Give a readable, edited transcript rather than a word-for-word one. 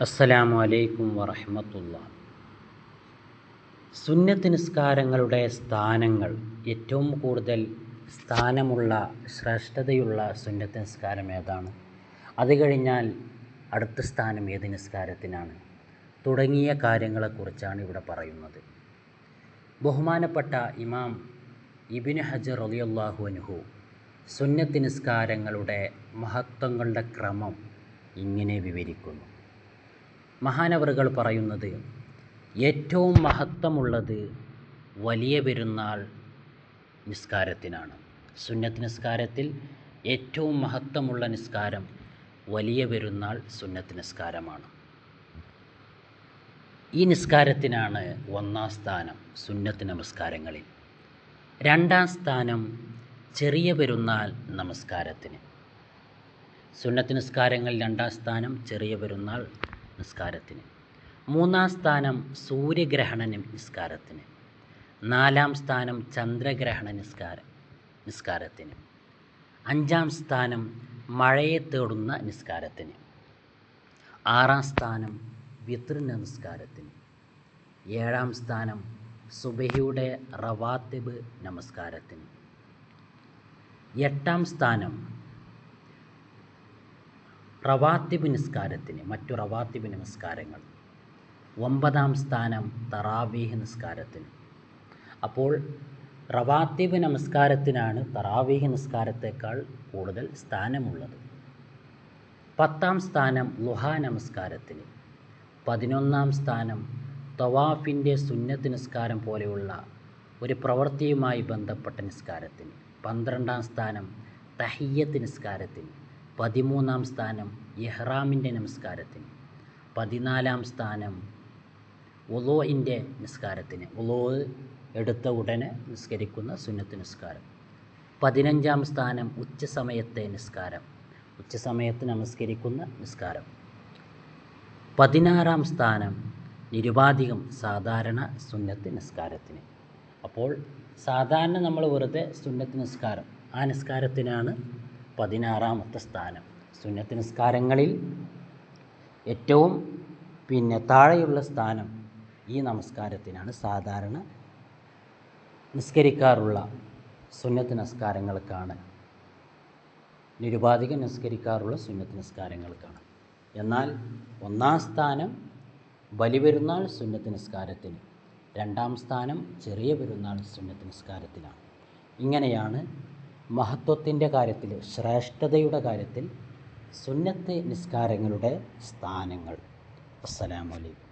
അസ്സലാമു അലൈക്കും വറഹ്മത്തുള്ളാഹി. സുന്നത്ത് നിസ്കാരങ്ങളുടെ സ്ഥാനങ്ങൾ. ഏറ്റവും കൂടുതൽ സ്ഥാനമുള്ള ശ്രേഷ്ഠതയുള്ള സുന്നത്ത് നിസ്കാരം ഏതാണ്? അത് കഴിഞ്ഞാൽ അടുത്ത സ്ഥാനം ഏത് നിസ്കാരത്തിനാണ്? തുടങ്ങിയ കാര്യങ്ങളെക്കുറിച്ചാണ് ഇവിടെ പറയുന്നത്. ബഹുമാനപ്പെട്ട ഇമാം ഇബ്നു ഹജർ റളിയല്ലാഹു അൻഹു സുന്നത്ത് നിസ്കാരങ്ങളുടെ മഹത്വങ്ങളുടെ ക്രമം ഇങ്ങനെ വിവരിക്കുന്നു. മഹാനവറുകൾ പറയുന്നത്, ഏറ്റവും മഹത്വമുള്ളത് വലിയ പെരുന്നാൾ നിസ്കാരത്തിനാണ്. സുന്നത്ത് നിസ്കാരത്തിൽ ഏറ്റവും മഹത്വമുള്ള നിസ്കാരം വലിയ പെരുന്നാൾ സുന്നത്ത് നിസ്കാരമാണ്. ഈ നിസ്കാരത്തിനാണ് ഒന്നാം സ്ഥാനം സുന്നത്ത് നമസ്കാരങ്ങളിൽ. രണ്ടാം സ്ഥാനം ചെറിയ പെരുന്നാൾ നമസ്കാരത്തിന്. സുന്നത്ത് നിസ്കാരങ്ങളിൽ രണ്ടാം സ്ഥാനം ചെറിയ പെരുന്നാൾ നിസ്കാരത്തിന്. മൂന്നാം സ്ഥാനം സൂര്യഗ്രഹണ നിസ്കാരത്തിന്. നാലാം സ്ഥാനം ചന്ദ്രഗ്രഹണ നിസ്കാരത്തിന്. അഞ്ചാം സ്ഥാനം മഴയെ തേടുന്ന നിസ്കാരത്തിന്. ആറാം സ്ഥാനം വിത്ർ നമസ്കാരത്തിന്. ഏഴാം സ്ഥാനം സുബഹിയുടെ റവാത്തിബ് നമസ്കാരത്തിന്. എട്ടാം സ്ഥാനം റവാത്തിബ് നിസ്കാരത്തിന്, മറ്റു റവാത്തിബ് നമസ്കാരങ്ങൾ. ഒമ്പതാം സ്ഥാനം തറാവീഹ് നിസ്കാരത്തിന്. അപ്പോൾ റവാത്തിബ് നമസ്കാരത്തിനാണ് തറാവീഹ് നിസ്കാരത്തേക്കാൾ കൂടുതൽ സ്ഥാനമുള്ളത്. പത്താം സ്ഥാനം ളുഹാ നമസ്കാരത്തിന്. 11ാം സ്ഥാനം തവാഫിൻ്റെ സുന്നത്ത് നിസ്കാരം പോലെയുള്ള ഒരു പ്രവൃത്തിയുമായി ബന്ധപ്പെട്ട നിസ്കാരത്തിന്. 12ാം സ്ഥാനം തഹിയ്യത്ത് നിസ്കാരത്തിന്. 13ാം സ്ഥാനം ഇഹ്റാമിൻ്റെ നമസ്കാരത്തിന്. 14ാം സ്ഥാനം വുളൂഇൻ്റെ നിസ്കാരത്തിന്, വുളൂ എടുത്ത ഉടനെ നിസ്കരിക്കുന്ന സുന്നത്ത് നിസ്കാരം. 15ാം സ്ഥാനം ഉച്ചസമയത്തെ നിസ്കാരം, ഉച്ചസമയത്ത് നമസ്കരിക്കുന്ന നിസ്കാരം. 16ാം സ്ഥാനം നിരുപാധികം സാധാരണ സുന്നത്ത് നിസ്കാരത്തിന്. അപ്പോൾ സാധാരണ നമ്മൾ വെറുതെ സുന്നത്ത് നിസ്കാരം, ആ നിസ്കാരത്തിനാണ് 16ാമത്തെ സ്ഥാനം. സുന്നത്ത് നിസ്കാരങ്ങളിൽ ഏറ്റവും താഴെയുള്ള സ്ഥാനം ഈ നമസ്കാരത്തിനാണ്. സാധാരണ നിസ്കരിക്കാറുള്ള സുന്നത്ത് നിസ്കാരങ്ങൾക്കാണ്, നിരുപാധികം നിസ്കരിക്കാറുള്ള സുന്നത്ത് നിസ്കാരങ്ങൾക്കാണ്. എന്നാൽ ഒന്നാം സ്ഥാനം വലിയ പെരുന്നാൾ സുന്നത്ത് നിസ്കാരത്തിന്, രണ്ടാം സ്ഥാനം ചെറിയ പെരുന്നാൾ സുന്നത്ത് നിസ്കാരത്തിനാണ്. ഇങ്ങനെയാണ് മഹത്വത്തിൻ്റെ കാര്യത്തിൽ, ശ്രേഷ്ഠതയുടെ കാര്യത്തിൽ സുന്നത്ത് നിസ്കാരങ്ങളുടെ സ്ഥാനങ്ങൾ. അസ്സലാമു അലൈക്കും.